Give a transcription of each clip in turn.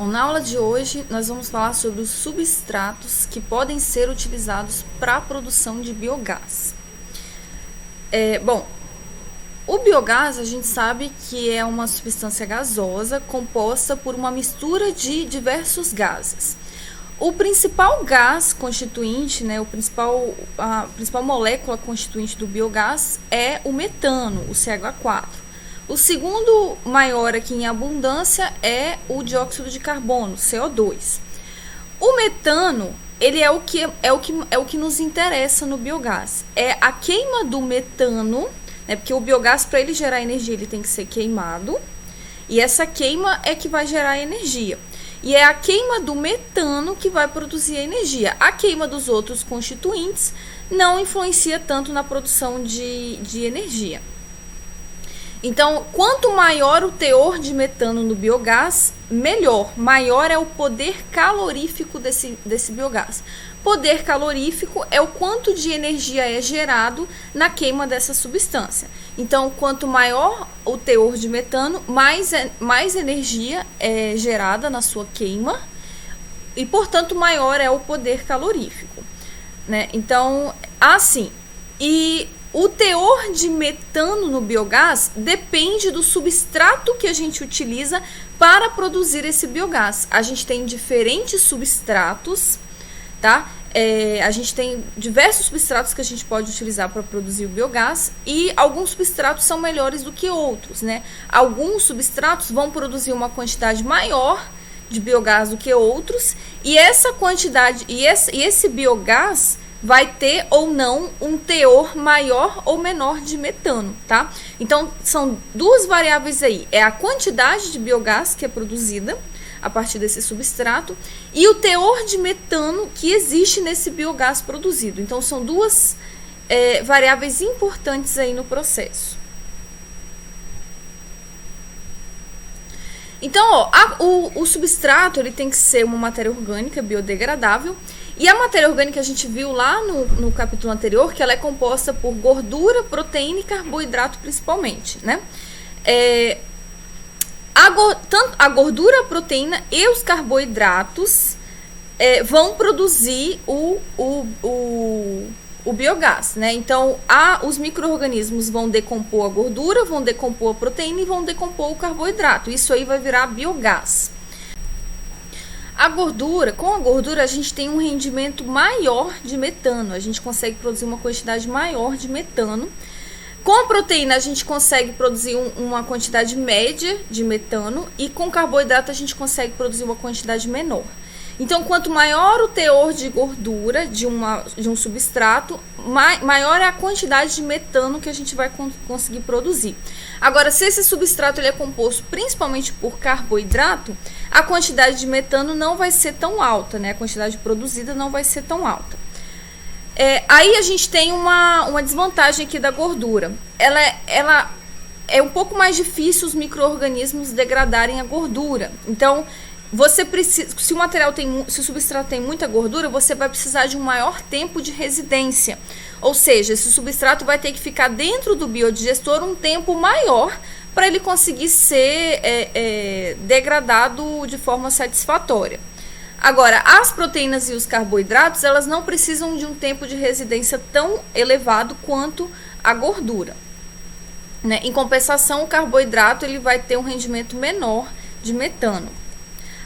Bom, na aula de hoje nós vamos falar sobre os substratos que podem ser utilizados para a produção de biogás. O biogás a gente sabe que é uma substância gasosa composta por uma mistura de diversos gases. O principal gás constituinte, a principal molécula constituinte do biogás é o metano, o CH4. O segundo maior aqui em abundância é o dióxido de carbono, CO2. O metano, ele é o que nos interessa no biogás. É a queima do metano, né, porque o biogás, para ele gerar energia, ele tem que ser queimado. E essa queima é que vai gerar energia. E é a queima do metano que vai produzir a energia. A queima dos outros constituintes não influencia tanto na produção de energia. Então, quanto maior o teor de metano no biogás, melhor. Maior é o poder calorífico desse biogás. Poder calorífico é o quanto de energia é gerado na queima dessa substância. Então, quanto maior o teor de metano, mais energia é gerada na sua queima e, portanto, maior é o poder calorífico, né? Então, assim, o teor de metano no biogás depende do substrato que a gente utiliza para produzir esse biogás. A gente tem diferentes substratos, tá? A gente tem diversos substratos que a gente pode utilizar para produzir o biogás e alguns substratos são melhores do que outros, né? Alguns substratos vão produzir uma quantidade maior de biogás do que outros e essa quantidade e esse biogás vai ter ou não um teor maior ou menor de metano, tá? Então, são duas variáveis aí. É a quantidade de biogás que é produzida a partir desse substrato e o teor de metano que existe nesse biogás produzido. Então, são duas variáveis importantes aí no processo. Então, o substrato ele tem que ser uma matéria orgânica biodegradável. E a matéria orgânica a gente viu lá no capítulo anterior que ela é composta por gordura, proteína e carboidrato principalmente, né? Tanto a gordura, a proteína e os carboidratos vão produzir o biogás, né? Então, os micro-organismos vão decompor a gordura, vão decompor a proteína e vão decompor o carboidrato. Isso aí vai virar biogás. Com a gordura a gente tem um rendimento maior de metano, a gente consegue produzir uma quantidade maior de metano. Com a proteína a gente consegue produzir uma quantidade média de metano e com carboidrato a gente consegue produzir uma quantidade menor. Então, quanto maior o teor de gordura de um substrato, maior é a quantidade de metano que a gente vai conseguir produzir. Agora, se esse substrato ele é composto principalmente por carboidrato, a quantidade de metano não vai ser tão alta, né? A quantidade produzida não vai ser tão alta. Aí a gente tem uma desvantagem aqui da gordura. Ela é um pouco mais difícil os micro-organismos degradarem a gordura. Então, você precisa, se o substrato tem muita gordura, você vai precisar de um maior tempo de residência. Ou seja, esse substrato vai ter que ficar dentro do biodigestor um tempo maior para ele conseguir ser degradado de forma satisfatória. Agora, as proteínas e os carboidratos, elas não precisam de um tempo de residência tão elevado quanto a gordura, né? Em compensação, o carboidrato ele vai ter um rendimento menor de metano.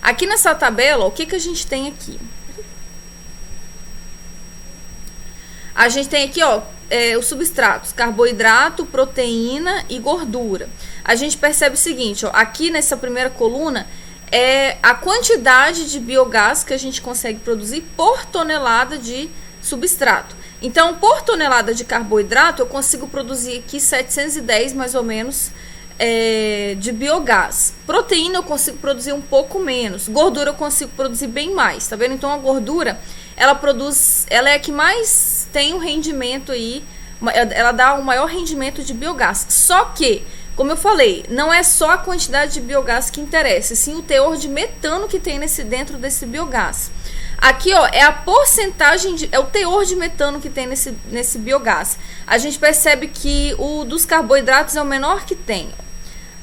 Aqui nessa tabela, o que a gente tem aqui? A gente tem aqui, os substratos, carboidrato, proteína e gordura. A gente percebe o seguinte, aqui nessa primeira coluna, é a quantidade de biogás que a gente consegue produzir por tonelada de substrato. Então, por tonelada de carboidrato, eu consigo produzir aqui 710 mais ou menos de biogás. Proteína eu consigo produzir um pouco menos. Gordura eu consigo produzir bem mais, tá vendo? Então a gordura, ela é a que mais tem um rendimento aí, ela dá um maior rendimento de biogás. Só que, como eu falei, não é só a quantidade de biogás que interessa, sim o teor de metano que tem dentro desse biogás. Aqui, é a porcentagem, é o teor de metano que tem nesse biogás. A gente percebe que o dos carboidratos é o menor que tem.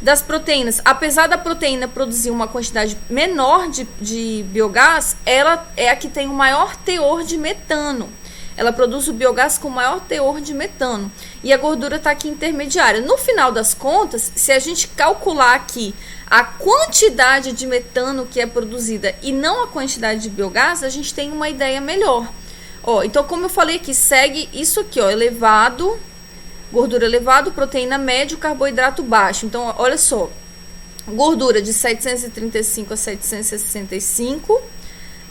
das proteínas, apesar da proteína produzir uma quantidade menor de biogás, ela é a que tem o maior teor de metano. Ela produz o biogás com maior teor de metano. E a gordura está aqui intermediária. No final das contas, se a gente calcular aqui a quantidade de metano que é produzida e não a quantidade de biogás, a gente tem uma ideia melhor. Ó, então, como eu falei aqui, segue isso aqui, ó, elevado, gordura elevado, proteína médio, carboidrato baixo. Então, olha só, gordura de 735 a 765,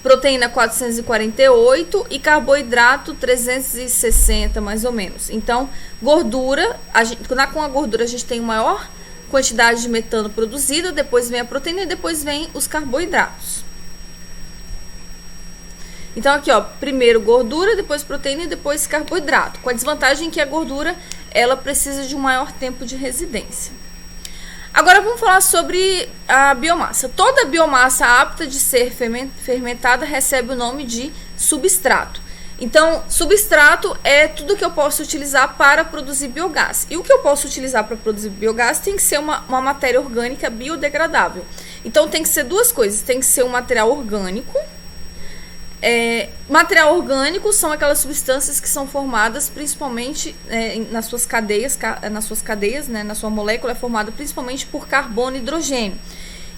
proteína 448 e carboidrato 360, mais ou menos. Então, gordura, com a gordura a gente tem maior quantidade de metano produzida, depois vem a proteína e depois vem os carboidratos. Então, aqui, ó, primeiro gordura, depois proteína e depois carboidrato. Com a desvantagem que a gordura, ela precisa de um maior tempo de residência. Agora vamos falar sobre a biomassa. Toda biomassa apta de ser fermentada recebe o nome de substrato. Então, substrato é tudo que eu posso utilizar para produzir biogás. E o que eu posso utilizar para produzir biogás tem que ser uma matéria orgânica biodegradável. Então, tem que ser duas coisas. Tem que ser um material orgânico. Material orgânico são aquelas substâncias que são formadas principalmente nas suas cadeias, né, na sua molécula é formada principalmente por carbono e hidrogênio.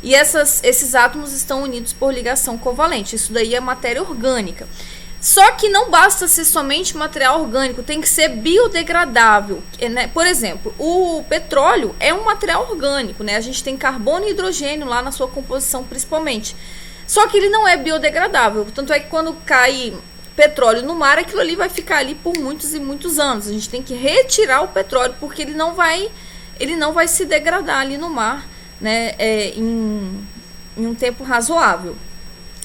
E esses átomos estão unidos por ligação covalente. Isso daí é matéria orgânica. Só que não basta ser somente material orgânico, tem que ser biodegradável, né? Por exemplo, o petróleo é um material orgânico, né? A gente tem carbono e hidrogênio lá na sua composição principalmente. Só que ele não é biodegradável, tanto é que quando cai petróleo no mar, aquilo ali vai ficar ali por muitos e muitos anos. A gente tem que retirar o petróleo, porque ele não vai se degradar ali no mar, né, em um tempo razoável.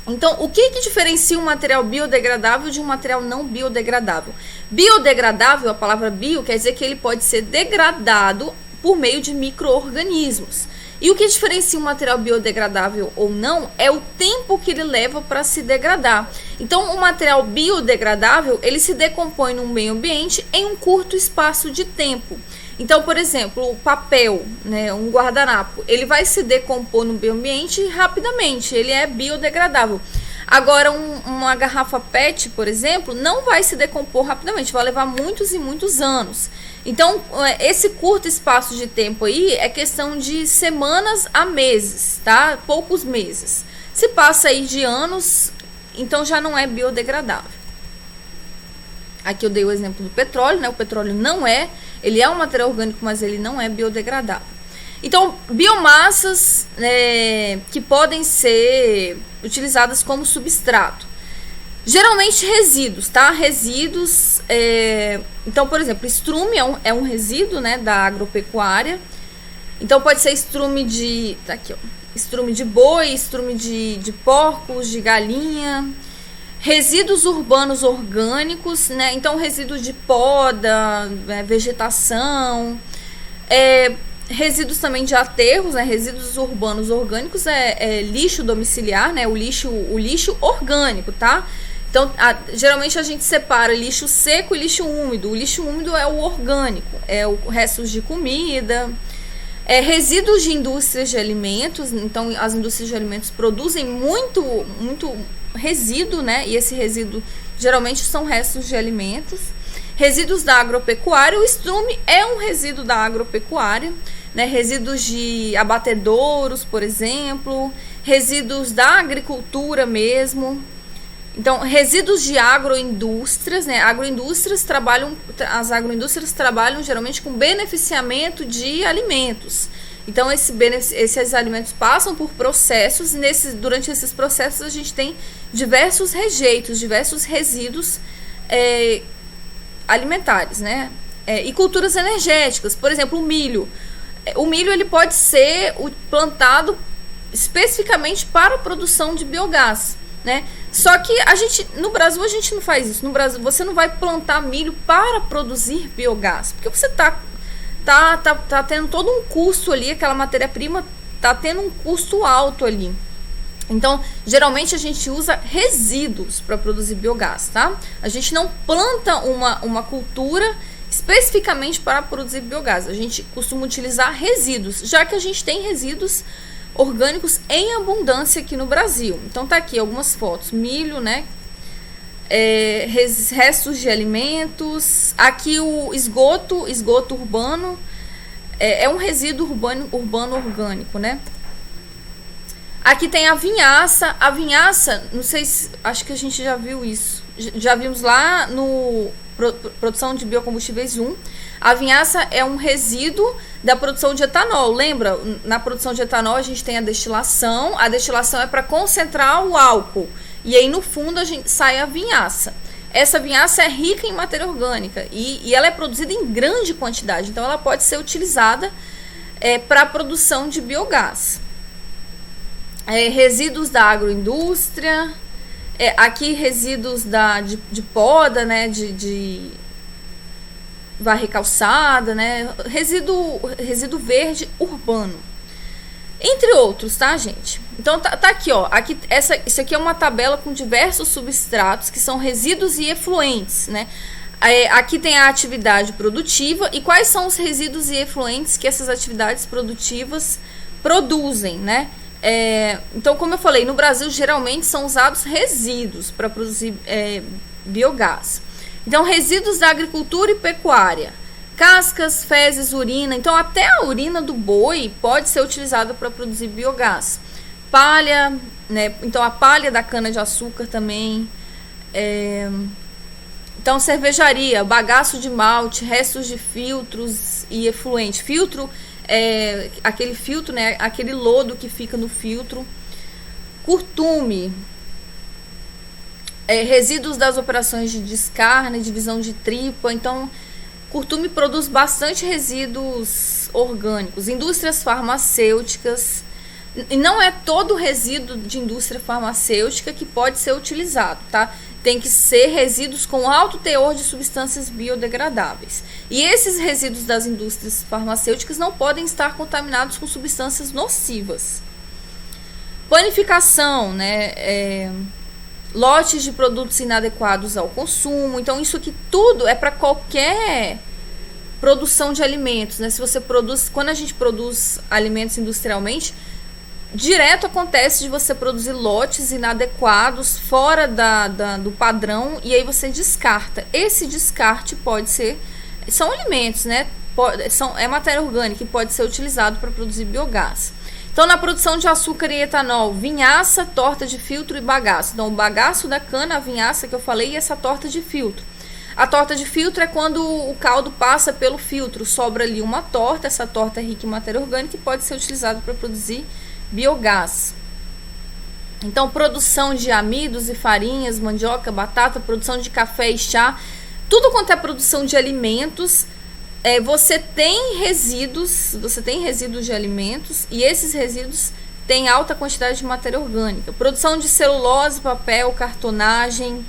Então, o que diferencia um material biodegradável de um material não biodegradável? Biodegradável, a palavra bio, quer dizer que ele pode ser degradado por meio de micro-organismos. E o que diferencia um material biodegradável ou não é o tempo que ele leva para se degradar. Então, o material biodegradável, ele se decompõe no meio ambiente em um curto espaço de tempo. Então, por exemplo, o papel, né, um guardanapo, ele vai se decompor no meio ambiente rapidamente, ele é biodegradável. Agora, uma garrafa PET, por exemplo, não vai se decompor rapidamente, vai levar muitos e muitos anos. Então, esse curto espaço de tempo aí é questão de semanas a meses, tá? Poucos meses. Se passa aí de anos, então já não é biodegradável. Aqui eu dei o exemplo do petróleo, né? O petróleo ele é um material orgânico, mas ele não é biodegradável. Então, biomassas que podem ser utilizadas como substrato. Geralmente resíduos, tá? Resíduos, então, por exemplo, estrume é um resíduo, né, da agropecuária. Então, pode ser estrume de, tá aqui, ó, estrume de boi, estrume de porcos, de galinha. Resíduos urbanos orgânicos, né? Então, resíduos de poda, vegetação, resíduos também de aterros, né? Resíduos urbanos orgânicos lixo domiciliar, né? O lixo orgânico, tá? Então, geralmente a gente separa lixo seco e lixo úmido. O lixo úmido é o orgânico, é o restos de comida. Resíduos de indústrias de alimentos. Então, as indústrias de alimentos produzem muito resíduo, né? E esse resíduo geralmente são restos de alimentos. Resíduos da agropecuária. O estrume é um resíduo da agropecuária, né? Resíduos de abatedouros, por exemplo. Resíduos da agricultura mesmo. Então, resíduos de agroindústrias, né? As agroindústrias trabalham geralmente com beneficiamento de alimentos. Então, esses alimentos passam por processos e durante esses processos a gente tem diversos rejeitos, diversos resíduos alimentares, né? E culturas energéticas, por exemplo, o milho. O milho ele pode ser plantado especificamente para a produção de biogás, né? Só que no Brasil a gente não faz isso. No Brasil você não vai plantar milho para produzir biogás, porque você tá tendo todo um custo ali, aquela matéria-prima tá tendo um custo alto ali. Então, geralmente a gente usa resíduos para produzir biogás, tá? A gente não planta uma cultura especificamente para produzir biogás. A gente costuma utilizar resíduos, já que a gente tem resíduos orgânicos em abundância aqui no Brasil. Então tá aqui algumas fotos, milho, né? Restos de alimentos. Aqui o esgoto urbano, é um resíduo urbano orgânico, né? Aqui tem a vinhaça. A vinhaça, não sei se, acho que a gente já viu isso. Já vimos lá no produção de biocombustíveis 1. A vinhaça é um resíduo da produção de etanol. Lembra? Na produção de etanol a gente tem a destilação. A destilação é para concentrar o álcool. E aí no fundo sai a vinhaça. Essa vinhaça é rica em matéria orgânica e ela é produzida em grande quantidade. Então ela pode ser utilizada para a produção de biogás. Resíduos da agroindústria. Aqui resíduos de poda, né? De varrer calçada, né? Resíduo verde urbano. Entre outros, tá, gente? Então tá aqui, ó. Isso aqui é uma tabela com diversos substratos que são resíduos e efluentes, né? Aqui tem a atividade produtiva e quais são os resíduos e efluentes que essas atividades produtivas produzem, né? Então, como eu falei, no Brasil geralmente são usados resíduos para produzir biogás. Então, resíduos da agricultura e pecuária. Cascas, fezes, urina. Então, até a urina do boi pode ser utilizada para produzir biogás. Palha, né? Então, a palha da cana-de-açúcar também. Então, cervejaria, bagaço de malte, restos de filtros e efluente. Filtro aquele filtro, né? Aquele lodo que fica no filtro. Curtume. Resíduos das operações de descarne, divisão de tripa. Então, curtume produz bastante resíduos orgânicos. Indústrias farmacêuticas. E não é todo resíduo de indústria farmacêutica que pode ser utilizado, tá? Tem que ser resíduos com alto teor de substâncias biodegradáveis. E esses resíduos das indústrias farmacêuticas não podem estar contaminados com substâncias nocivas. Panificação, né? Lotes de produtos inadequados ao consumo. Então, isso aqui tudo é para qualquer produção de alimentos, né? Se você produz, quando a gente produz alimentos industrialmente, direto acontece de você produzir lotes inadequados, fora do padrão, e aí você descarta. Esse descarte pode ser, são alimentos, né? É matéria orgânica e pode ser utilizado para produzir biogás. Então, na produção de açúcar e etanol, vinhaça, torta de filtro e bagaço. Então, o bagaço da cana, a vinhaça que eu falei, e essa torta de filtro. A torta de filtro é quando o caldo passa pelo filtro, sobra ali uma torta. Essa torta é rica em matéria orgânica e pode ser utilizada para produzir biogás. Então, produção de amidos e farinhas, mandioca, batata, produção de café e chá. Tudo quanto é produção de alimentos, você tem resíduos de alimentos e esses resíduos têm alta quantidade de matéria orgânica. Produção de celulose, papel, cartonagem,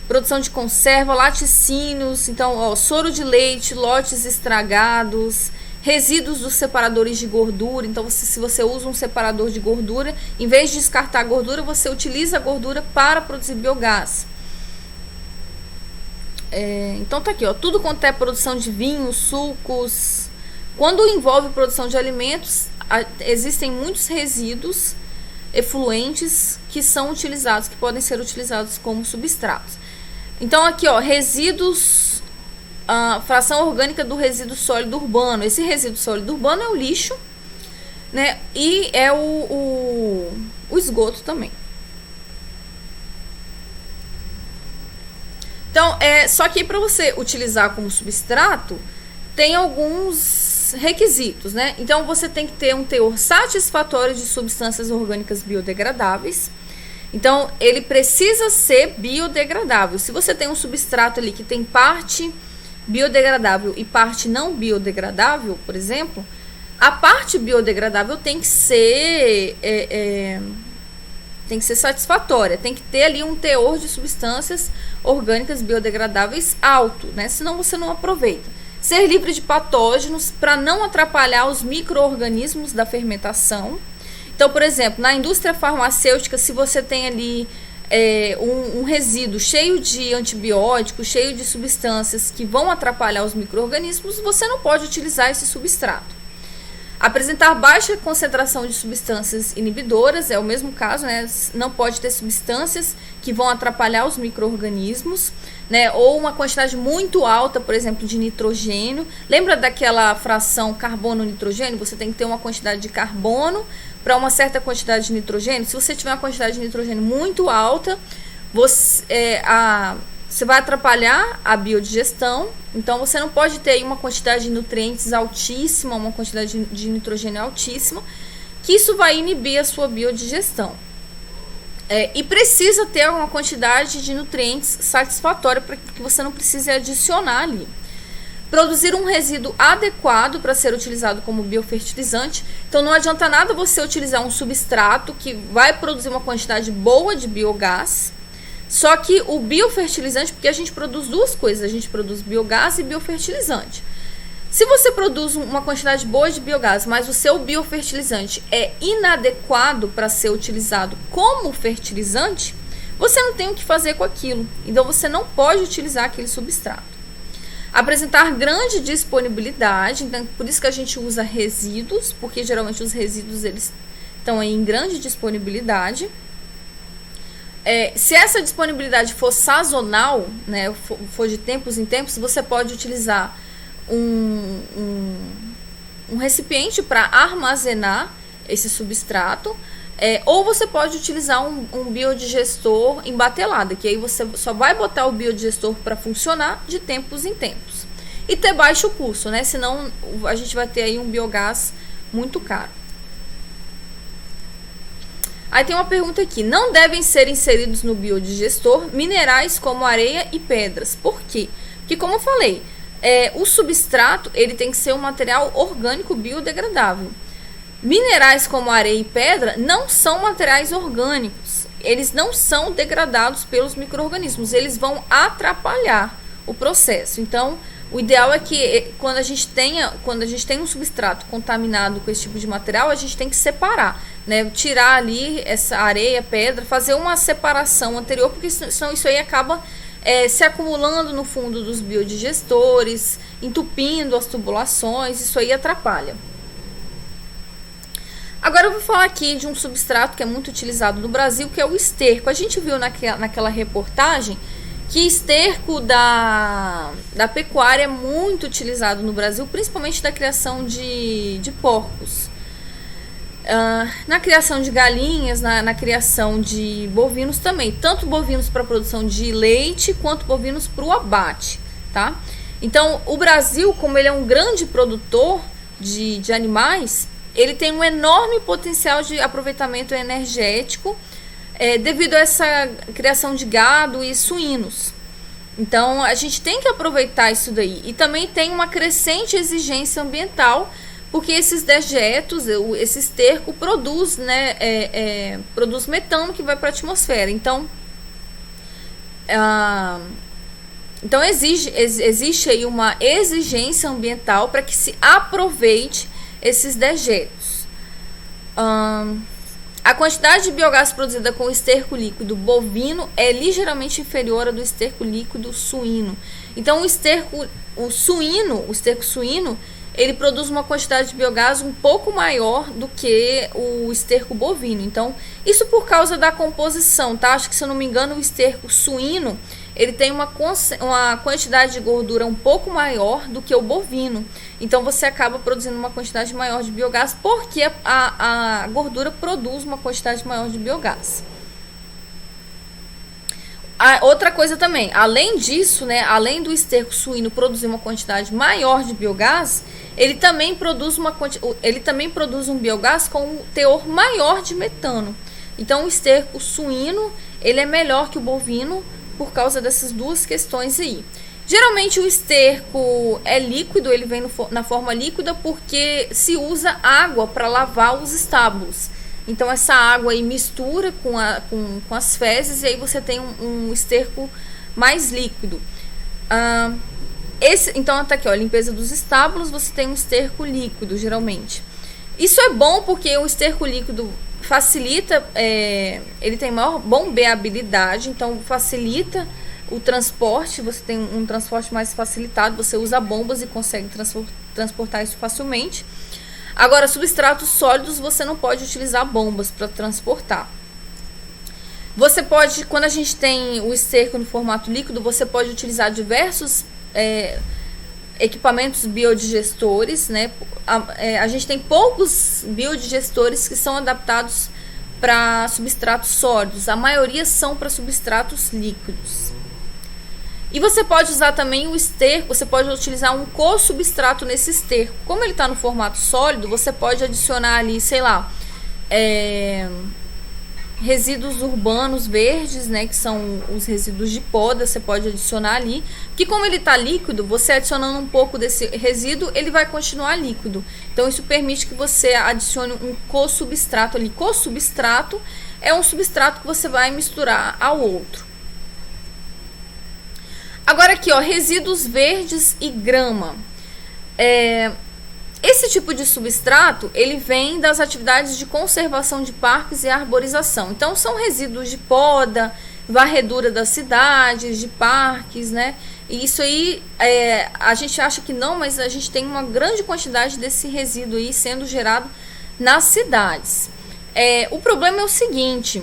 produção de conserva, laticínios, então, soro de leite, lotes estragados, resíduos dos separadores de gordura. Então, se você usa um separador de gordura, em vez de descartar a gordura, você utiliza a gordura para produzir biogás. Então tá aqui, ó, tudo quanto é produção de vinhos, sucos. Quando envolve produção de alimentos, existem muitos resíduos efluentes que são utilizados, que podem ser utilizados como substratos. Então aqui, ó, resíduos, fração orgânica do resíduo sólido urbano. Esse resíduo sólido urbano é o lixo, né? E é o esgoto também. Então, só que para você utilizar como substrato, tem alguns requisitos, né? Então, você tem que ter um teor satisfatório de substâncias orgânicas biodegradáveis. Então, ele precisa ser biodegradável. Se você tem um substrato ali que tem parte biodegradável e parte não biodegradável, por exemplo, a parte biodegradável tem que ser satisfatória, tem que ter ali um teor de substâncias orgânicas biodegradáveis alto, né? Senão você não aproveita. Ser livre de patógenos para não atrapalhar os micro-organismos da fermentação. Então, por exemplo, na indústria farmacêutica, se você tem ali um resíduo cheio de antibióticos, cheio de substâncias que vão atrapalhar os micro-organismos, você não pode utilizar esse substrato. Apresentar baixa concentração de substâncias inibidoras, é o mesmo caso, né? Não pode ter substâncias que vão atrapalhar os micro-organismos, né? Ou uma quantidade muito alta, por exemplo, de nitrogênio. Lembra daquela fração carbono-nitrogênio? Você tem que ter uma quantidade de carbono para uma certa quantidade de nitrogênio. Se você tiver uma quantidade de nitrogênio muito alta, você vai atrapalhar a biodigestão. Então você não pode ter uma quantidade de nutrientes altíssima, uma quantidade de nitrogênio altíssima, que isso vai inibir a sua biodigestão. E precisa ter uma quantidade de nutrientes satisfatória para que você não precise adicionar ali. Produzir um resíduo adequado para ser utilizado como biofertilizante. Então não adianta nada você utilizar um substrato que vai produzir uma quantidade boa de biogás. Só que o biofertilizante, porque a gente produz duas coisas, a gente produz biogás e biofertilizante. Se você produz uma quantidade boa de biogás, mas o seu biofertilizante é inadequado para ser utilizado como fertilizante, você não tem o que fazer com aquilo. Então você não pode utilizar aquele substrato. Apresentar grande disponibilidade, então por isso que a gente usa resíduos, porque geralmente os resíduos eles estão aí em grande disponibilidade. Se essa disponibilidade for sazonal, né, for de tempos em tempos, você pode utilizar um recipiente para armazenar esse substrato, ou você pode utilizar um biodigestor em batelada, que aí você só vai botar o biodigestor para funcionar de tempos em tempos. E ter baixo custo, né? Senão a gente vai ter aí um biogás muito caro. Aí tem uma pergunta aqui. Não devem ser inseridos no biodigestor minerais como areia e pedras. Por quê? Porque, como eu falei, o substrato ele tem que ser um material orgânico biodegradável. Minerais como areia e pedra não são materiais orgânicos. Eles não são degradados pelos micro-organismos. Eles vão atrapalhar o processo. Então, o ideal é que quando a gente tem um substrato contaminado com esse tipo de material, a gente tem que separar, né? Tirar ali essa areia, pedra, fazer uma separação anterior, porque senão isso aí acaba se acumulando no fundo dos biodigestores, entupindo as tubulações, isso aí atrapalha. Agora eu vou falar aqui de um substrato que é muito utilizado no Brasil, que é o esterco. A gente viu naquela reportagem que esterco da pecuária é muito utilizado no Brasil, principalmente da criação de porcos. Na criação de galinhas, na criação de bovinos também, tanto bovinos para produção de leite quanto bovinos para o abate, tá? Então o Brasil, como ele é um grande produtor de animais, ele tem um enorme potencial de aproveitamento energético devido a essa criação de gado e suínos. Então a gente tem que aproveitar isso daí. E também tem uma crescente exigência ambiental, porque esses dejetos, esse esterco produz, produz metano que vai para a atmosfera. Então existe aí uma exigência ambiental para que se aproveite esses dejetos. A quantidade de biogás produzida com o esterco líquido bovino é ligeiramente inferior à do esterco líquido suíno. Então o esterco suíno, ele produz uma quantidade de biogás um pouco maior do que o esterco bovino. Então, isso por causa da composição, tá? Acho que, se eu não me engano, o esterco suíno, ele tem uma quantidade de gordura um pouco maior do que o bovino. Então, você acaba produzindo uma quantidade maior de biogás, porque a gordura produz uma quantidade maior de biogás. Outra coisa também, além disso, né, além do esterco suíno produzir uma quantidade maior de biogás, ele também produz um biogás com um teor maior de metano. Então o esterco suíno, ele é melhor que o bovino por causa dessas duas questões aí. Geralmente o esterco é líquido, ele vem na forma líquida porque se usa água para lavar os estábulos. Então essa água aí mistura com as fezes, e aí você tem um esterco mais líquido. Então tá aqui, ó, limpeza dos estábulos, você tem um esterco líquido geralmente. Isso é bom porque o esterco líquido facilita, ele tem maior bombeabilidade, então facilita o transporte, você tem um transporte mais facilitado, você usa bombas e consegue transportar isso facilmente. Agora, substratos sólidos, você não pode utilizar bombas para transportar. Você pode, quando a gente tem o esterco no formato líquido, você pode utilizar diversos equipamentos biodigestores, né? A gente tem poucos biodigestores que são adaptados para substratos sólidos, a maioria são para substratos líquidos. E você pode usar também o esterco, você pode utilizar um co-substrato nesse esterco. Como ele está no formato sólido, você pode adicionar ali, sei lá, resíduos urbanos verdes, né, que são os resíduos de poda, você pode adicionar ali. Que como ele está líquido, você adicionando um pouco desse resíduo, ele vai continuar líquido. Então isso permite que você adicione um co-substrato ali. Co-substrato é um substrato que você vai misturar ao outro. Agora aqui, ó, resíduos verdes e grama. Esse tipo de substrato, ele vem das atividades de conservação de parques e arborização. Então, são resíduos de poda, varredura das cidades, de parques, né? E isso aí, a gente acha que não, mas a gente tem uma grande quantidade desse resíduo aí sendo gerado nas cidades. O problema é o seguinte...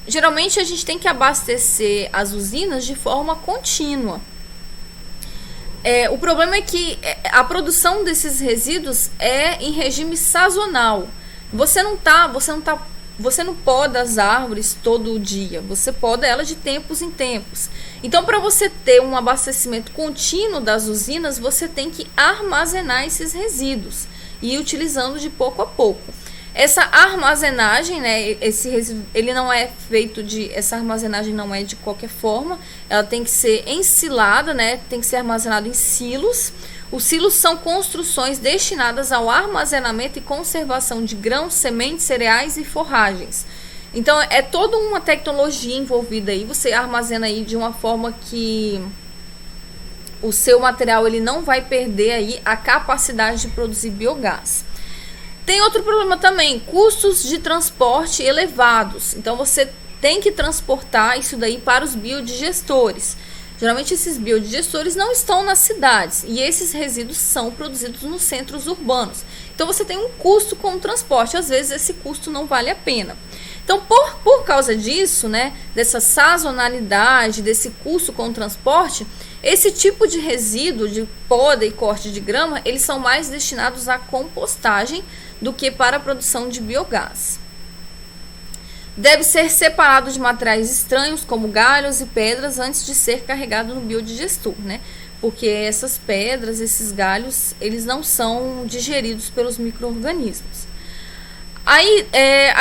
Geralmente a gente tem que abastecer as usinas de forma contínua. O problema é que a produção desses resíduos é em regime sazonal. Você não poda as árvores todo dia, você poda elas de tempos em tempos. Então, para você ter um abastecimento contínuo das usinas, você tem que armazenar esses resíduos e ir utilizando de pouco a pouco. Essa armazenagem, né, esse resíduo, essa armazenagem não é de qualquer forma, ela tem que ser ensilada, né, tem que ser armazenado em silos. Os silos são construções destinadas ao armazenamento e conservação de grãos, sementes, cereais e forragens. Então, é toda uma tecnologia envolvida aí, você armazena aí de uma forma que o seu material ele não vai perder aí a capacidade de produzir biogás. Tem outro problema também, custos de transporte elevados. Então, você tem que transportar isso daí para os biodigestores. Geralmente, esses biodigestores não estão nas cidades e esses resíduos são produzidos nos centros urbanos. Então, você tem um custo com o transporte. Às vezes, esse custo não vale a pena. Então, por causa disso, né, dessa sazonalidade, desse custo com o transporte, esse tipo de resíduo de poda e corte de grama, eles são mais destinados à compostagem do que para a produção de biogás. Deve ser separado de materiais estranhos, como galhos e pedras, antes de ser carregado no biodigestor, né? Porque essas pedras, esses galhos, eles não são digeridos pelos micro-organismos. Aí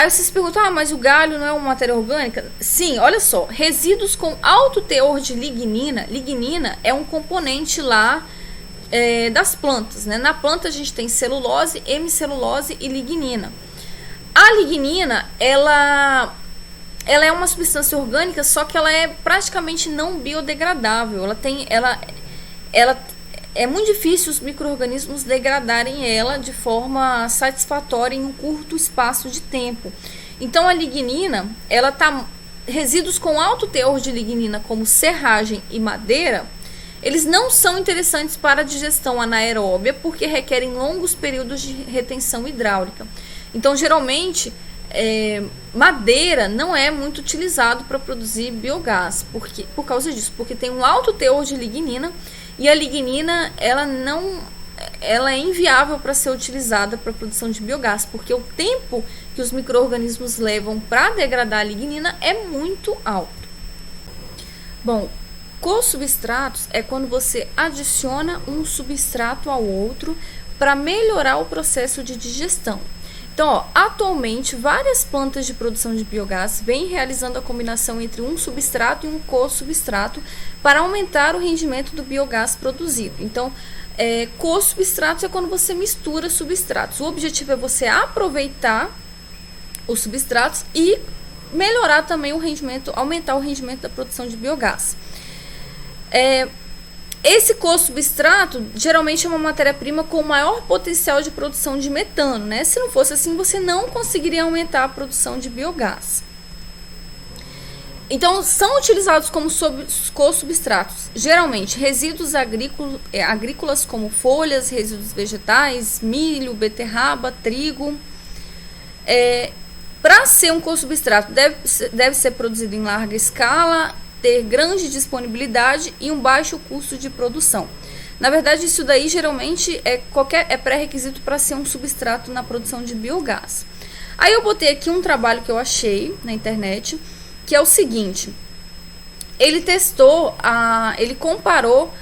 vocês perguntam, mas o galho não é uma matéria orgânica? Sim, olha só, resíduos com alto teor de lignina. Lignina é um componente lá das plantas, né? Na planta a gente tem celulose, hemicelulose e lignina. A lignina, ela é uma substância orgânica, só que ela é praticamente não biodegradável. É muito difícil os micro-organismos degradarem ela de forma satisfatória em um curto espaço de tempo. Então a lignina, resíduos com alto teor de lignina, como serragem e madeira, eles não são interessantes para a digestão anaeróbia porque requerem longos períodos de retenção hidráulica. Então, geralmente, madeira não é muito utilizado para produzir biogás por causa disso, porque tem um alto teor de lignina e a lignina ela é inviável para ser utilizada para a produção de biogás, porque o tempo que os micro-organismos levam para degradar a lignina é muito alto. Bom, co-substratos é quando você adiciona um substrato ao outro para melhorar o processo de digestão. Então, atualmente, várias plantas de produção de biogás vêm realizando a combinação entre um substrato e um co-substrato para aumentar o rendimento do biogás produzido. Então, co-substratos é quando você mistura substratos. O objetivo é você aproveitar os substratos e melhorar também o rendimento, aumentar o rendimento da produção de biogás. Esse co-substrato geralmente é uma matéria-prima com maior potencial de produção de metano, né? Se não fosse assim, você não conseguiria aumentar a produção de biogás. Então, são utilizados como co-substratos, geralmente, resíduos agrícolas como folhas, resíduos vegetais, milho, beterraba, trigo. Para ser um co-substrato, deve ser produzido em larga escala, ter grande disponibilidade e um baixo custo de produção. Na verdade, isso daí geralmente é pré-requisito para ser um substrato na produção de biogás. Aí eu botei aqui um trabalho que eu achei na internet, que é o seguinte: ele ele comparou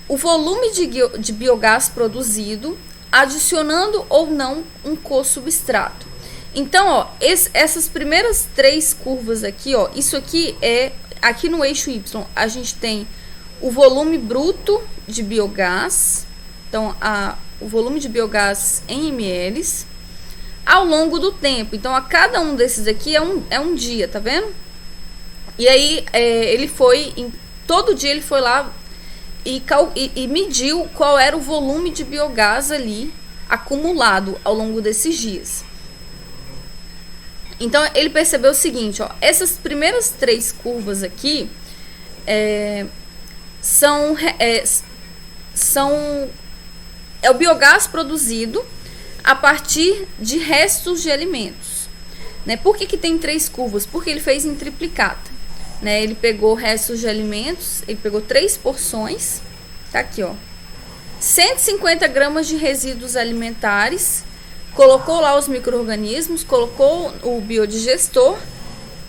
o volume de biogás produzido, adicionando ou não um co-substrato. Então, ó, essas primeiras 3 curvas aqui, ó, isso aqui aqui no eixo Y, a gente tem o volume bruto de biogás, então o volume de biogás em ml, ao longo do tempo. Então, a cada um desses aqui é um dia, tá vendo? E aí, todo dia ele foi lá e mediu qual era o volume de biogás ali acumulado ao longo desses dias. Então, ele percebeu o seguinte, ó, essas primeiras 3 curvas aqui são o biogás produzido a partir de restos de alimentos, né? Por que tem 3 curvas? Porque ele fez em triplicata, né? Ele pegou restos de alimentos, ele pegou 3 porções, tá aqui, ó, 150 gramas de resíduos alimentares, colocou lá os micro-organismos, colocou o biodigestor,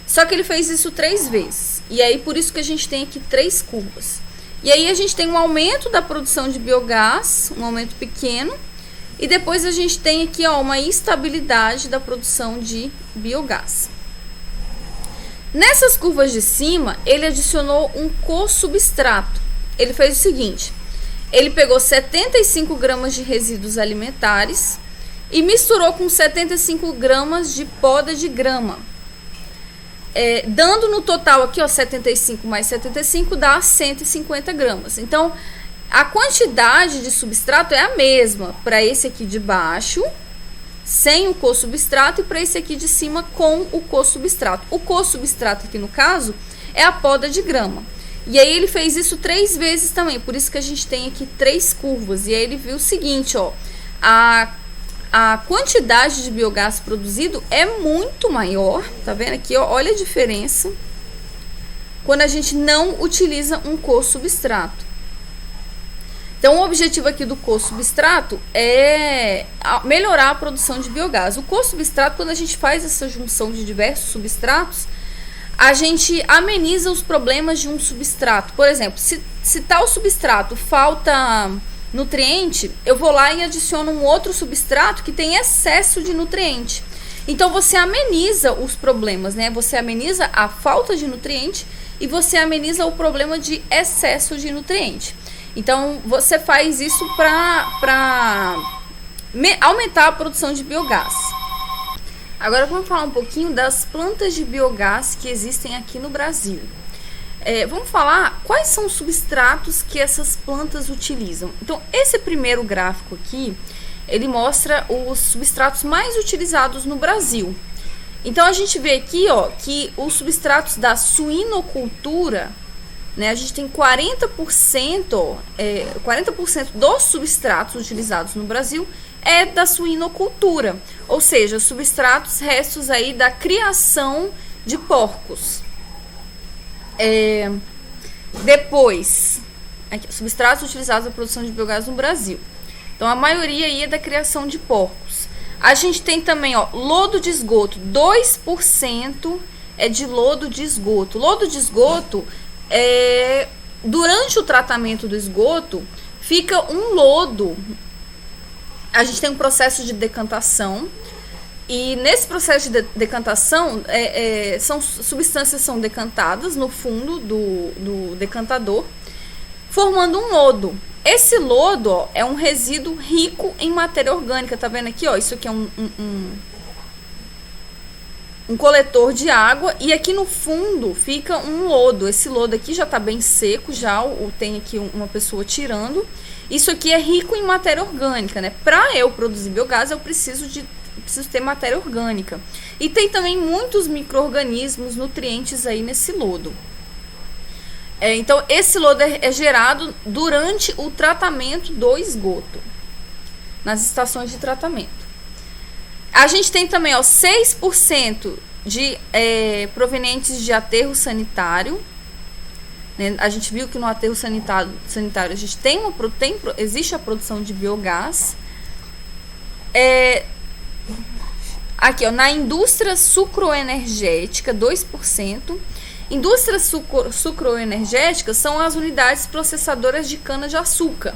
só que ele fez isso 3 vezes. E aí, por isso que a gente tem aqui 3 curvas. E aí, a gente tem um aumento da produção de biogás, um aumento pequeno, e depois a gente tem aqui, ó, uma instabilidade da produção de biogás. Nessas curvas de cima, ele adicionou um co-substrato. Ele fez o seguinte: ele pegou 75 gramas de resíduos alimentares e misturou com 75 gramas de poda de grama, dando no total aqui, ó, 75 mais 75 dá 150 gramas. Então, a quantidade de substrato é a mesma para esse aqui de baixo, sem o co-substrato, e para esse aqui de cima com o co-substrato. O co-substrato aqui, no caso, é a poda de grama. E aí ele fez isso 3 vezes também, por isso que a gente tem aqui 3 curvas. E aí ele viu o seguinte, ó, a quantidade de biogás produzido é muito maior, tá vendo aqui, ó, olha a diferença quando a gente não utiliza um co-substrato. Então, o objetivo aqui do co-substrato é melhorar a produção de biogás. O co-substrato, quando a gente faz essa junção de diversos substratos, a gente ameniza os problemas de um substrato. Por exemplo, se tal substrato falta nutriente, eu vou lá e adiciono um outro substrato que tem excesso de nutriente. Então, você ameniza os problemas, né? Você ameniza a falta de nutriente e você ameniza o problema de excesso de nutriente. Então, você faz isso para aumentar a produção de biogás. Agora, vamos falar um pouquinho das plantas de biogás que existem aqui no Brasil. Vamos falar quais são os substratos que essas plantas utilizam. Então, esse primeiro gráfico aqui, ele mostra os substratos mais utilizados no Brasil. Então, a gente vê aqui, ó, que os substratos da suinocultura, né, a gente tem 40%, 40% dos substratos utilizados no Brasil é da suinocultura, ou seja, substratos restos aí da criação de porcos. Depois, aqui, substratos utilizados na produção de biogás no Brasil. Então, a maioria aí é da criação de porcos. A gente tem também, ó, lodo de esgoto, 2% é de lodo de esgoto. Lodo de esgoto, durante o tratamento do esgoto, fica um lodo. A gente tem um processo de decantação, e nesse processo de decantação, substâncias são decantadas no fundo do decantador, formando um lodo. Esse lodo, ó, é um resíduo rico em matéria orgânica, tá vendo aqui, ó? Isso aqui é um um coletor de água, e aqui no fundo fica um lodo. Esse lodo aqui já está bem seco, já tem aqui uma pessoa tirando. Isso aqui é rico em matéria orgânica, né? Para eu produzir biogás, eu preciso ter matéria orgânica. E tem também muitos micro-organismos, nutrientes aí nesse lodo. Então, esse lodo é gerado durante o tratamento do esgoto, nas estações de tratamento. A gente tem também 6% de provenientes de aterro sanitário. Né? A gente viu que no aterro sanitário a gente existe a produção de biogás. Aqui, ó, na indústria sucroenergética, 2%. Indústrias sucroenergéticas são as unidades processadoras de cana-de-açúcar.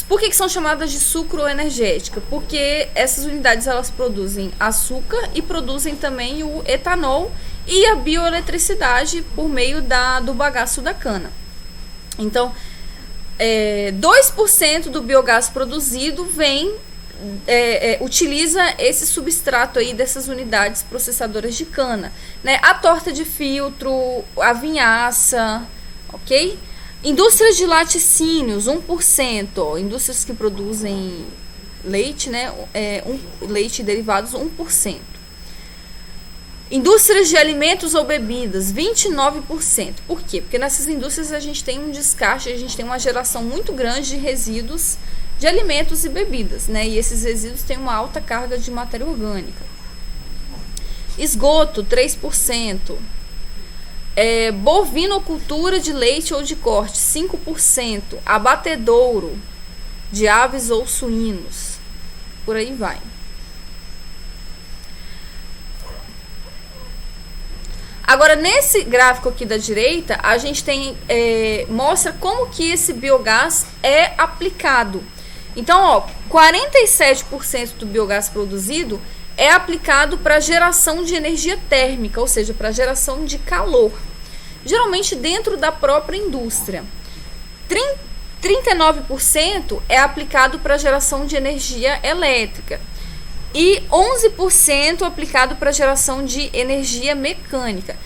Por que são chamadas de sucroenergética? Porque essas unidades elas produzem açúcar e produzem também o etanol e a bioeletricidade por meio do bagaço da cana. Então, 2% do biogás produzido utiliza esse substrato aí dessas unidades processadoras de cana, né? A torta de filtro, a vinhaça, ok? Indústrias de laticínios, 1%, indústrias que produzem leite, né? Leite e derivados, 1%. Indústrias de alimentos ou bebidas, 29%. Por quê? Porque nessas indústrias a gente tem um descarte, a gente tem uma geração muito grande de resíduos de alimentos e bebidas, né? E esses resíduos têm uma alta carga de matéria orgânica. Esgoto, 3%. Bovinocultura de leite ou de corte, 5%. Abatedouro de aves ou suínos. Por aí vai. Agora, nesse gráfico aqui da direita, a gente mostra como que esse biogás é aplicado. Então, ó, 47% do biogás produzido é aplicado para geração de energia térmica, ou seja, para geração de calor, geralmente dentro da própria indústria. 39% é aplicado para geração de energia elétrica e 11% aplicado para geração de energia mecânica.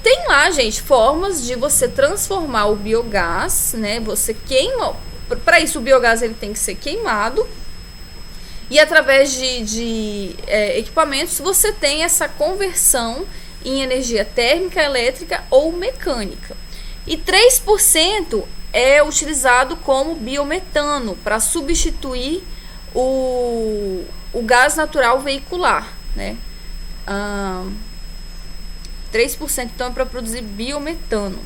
Tem lá, gente, formas de você transformar o biogás, né? Você queima, para isso o biogás ele tem que ser queimado. E através de equipamentos você tem essa conversão em energia térmica, elétrica ou mecânica. E 3% é utilizado como biometano para substituir o gás natural veicular, né? 3% então é para produzir biometano.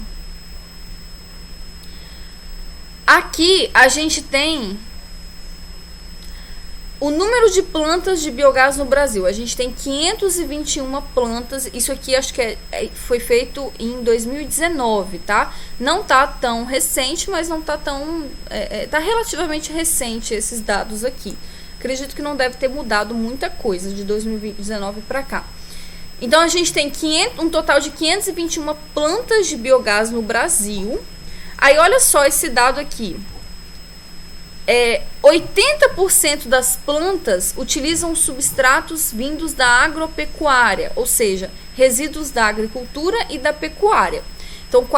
Aqui a gente tem o número de plantas de biogás no Brasil. A gente tem 521 plantas. Isso aqui acho que foi feito em 2019, tá? Não tá tão recente, mas não tá tão... tá relativamente recente esses dados aqui. Acredito que não deve ter mudado muita coisa de 2019 para cá. Então a gente tem um total de 521 plantas de biogás no Brasil. Aí olha só esse dado aqui. 80% das plantas utilizam substratos vindos da agropecuária, ou seja, resíduos da agricultura e da pecuária. Então,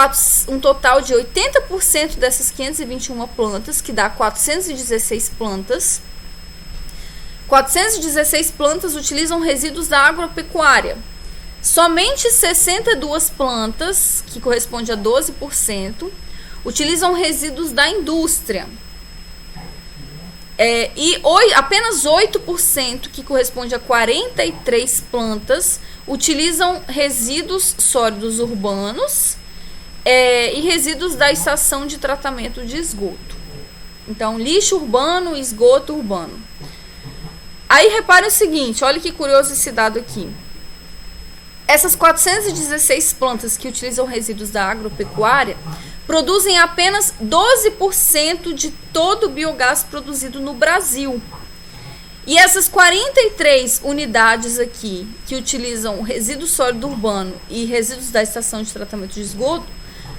um total de 80% dessas 521 plantas, que dá 416 plantas. 416 plantas utilizam resíduos da agropecuária. Somente 62 plantas, que corresponde a 12%, utilizam resíduos da indústria. E apenas 8%, que corresponde a 43 plantas, utilizam resíduos sólidos urbanos e resíduos da estação de tratamento de esgoto. Então, lixo urbano e esgoto urbano. Aí repare o seguinte, olha que curioso esse dado aqui. Essas 416 plantas que utilizam resíduos da agropecuária produzem apenas 12% de todo o biogás produzido no Brasil. E essas 43 unidades aqui que utilizam resíduo sólido urbano e resíduos da estação de tratamento de esgoto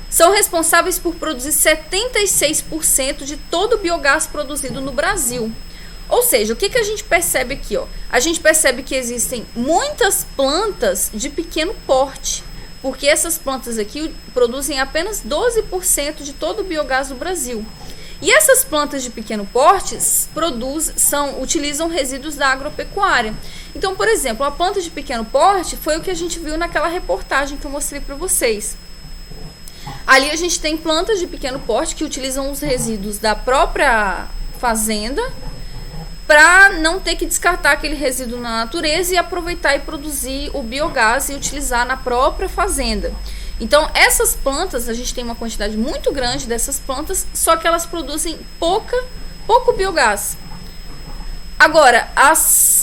são responsáveis por produzir 76% de todo o biogás produzido no Brasil. Ou seja, o que a gente percebe aqui, ó? A gente percebe que existem muitas plantas de pequeno porte, porque essas plantas aqui produzem apenas 12% de todo o biogás do Brasil. E essas plantas de pequeno porte utilizam resíduos da agropecuária. Então, por exemplo, a planta de pequeno porte foi o que a gente viu naquela reportagem que eu mostrei para vocês. Ali a gente tem plantas de pequeno porte que utilizam os resíduos da própria fazenda para não ter que descartar aquele resíduo na natureza e aproveitar e produzir o biogás e utilizar na própria fazenda. Então, essas plantas, a gente tem uma quantidade muito grande dessas plantas, só que elas produzem pouco biogás. Agora,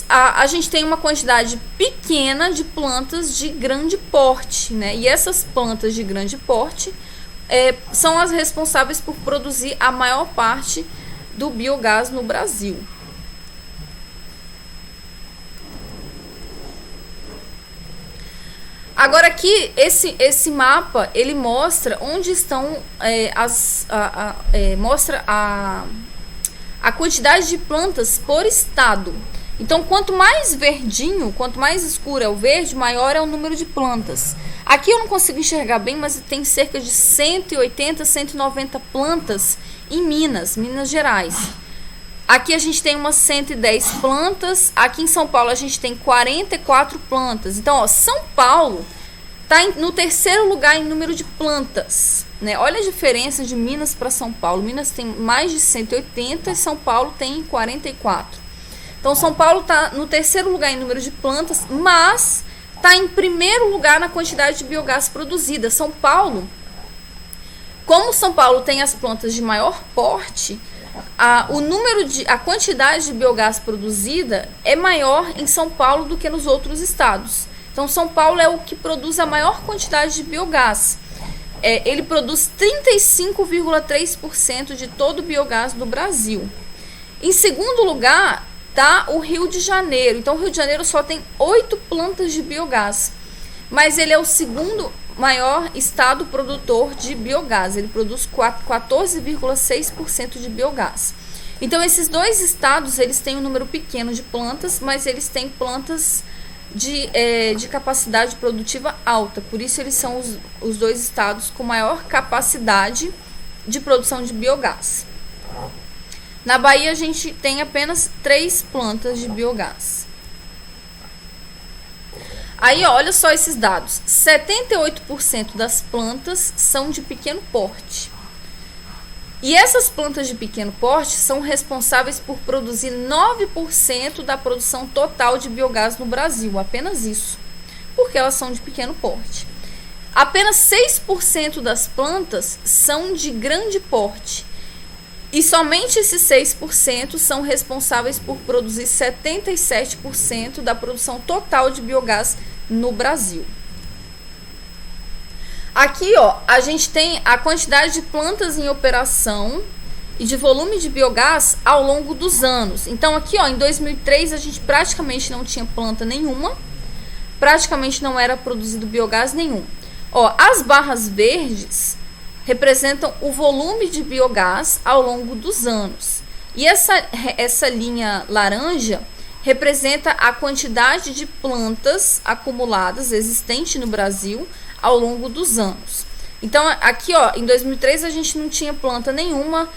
a gente tem uma quantidade pequena de plantas de grande porte, né? E essas plantas de grande porte são as responsáveis por produzir a maior parte do biogás no Brasil. Agora aqui, esse mapa, ele mostra onde estão mostra a quantidade de plantas por estado. Então, quanto mais verdinho, quanto mais escuro é o verde, maior é o número de plantas. Aqui eu não consigo enxergar bem, mas tem cerca de 180, 190 plantas em Minas Gerais. Aqui a gente tem umas 110 plantas. Aqui em São Paulo a gente tem 44 plantas. Então, ó, São Paulo está no terceiro lugar em número de plantas, né? Olha a diferença de Minas para São Paulo. Minas tem mais de 180 e São Paulo tem 44. Então, São Paulo está no terceiro lugar em número de plantas, mas está em primeiro lugar na quantidade de biogás produzida. São Paulo, como São Paulo tem as plantas de maior porte, a quantidade de biogás produzida é maior em São Paulo do que nos outros estados. Então, São Paulo é o que produz a maior quantidade de biogás. Ele produz 35,3% de todo o biogás do Brasil. Em segundo lugar está o Rio de Janeiro. Então, o Rio de Janeiro só tem 8 plantas de biogás, mas ele é o segundo maior estado produtor de biogás. Ele produz 14,6% de biogás. Então, esses dois estados, eles têm um número pequeno de plantas, mas eles têm plantas de capacidade produtiva alta. Por isso, eles são os dois estados com maior capacidade de produção de biogás. Na Bahia, a gente tem apenas 3 plantas de biogás. Aí, ó, olha só esses dados. 78% das plantas são de pequeno porte. E essas plantas de pequeno porte são responsáveis por produzir 9% da produção total de biogás no Brasil. Apenas isso, porque elas são de pequeno porte. Apenas 6% das plantas são de grande porte. E somente esses 6% são responsáveis por produzir 77% da produção total de biogás no Brasil. Aqui, ó, a gente tem a quantidade de plantas em operação e de volume de biogás ao longo dos anos. Então, aqui, ó, em 2003, a gente praticamente não tinha planta nenhuma, praticamente não era produzido biogás nenhum. Ó, as barras verdes representam o volume de biogás ao longo dos anos. E essa linha laranja representa a quantidade de plantas acumuladas existente no Brasil ao longo dos anos. Então, aqui, ó, em 2003 a gente não tinha planta nenhuma,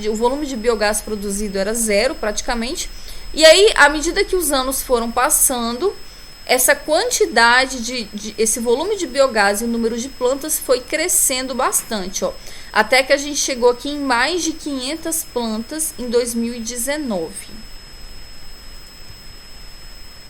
o volume de biogás produzido era zero praticamente. E aí, à medida que os anos foram passando, essa quantidade esse volume de biogás e o número de plantas foi crescendo bastante, ó, até que a gente chegou aqui em mais de 500 plantas em 2019.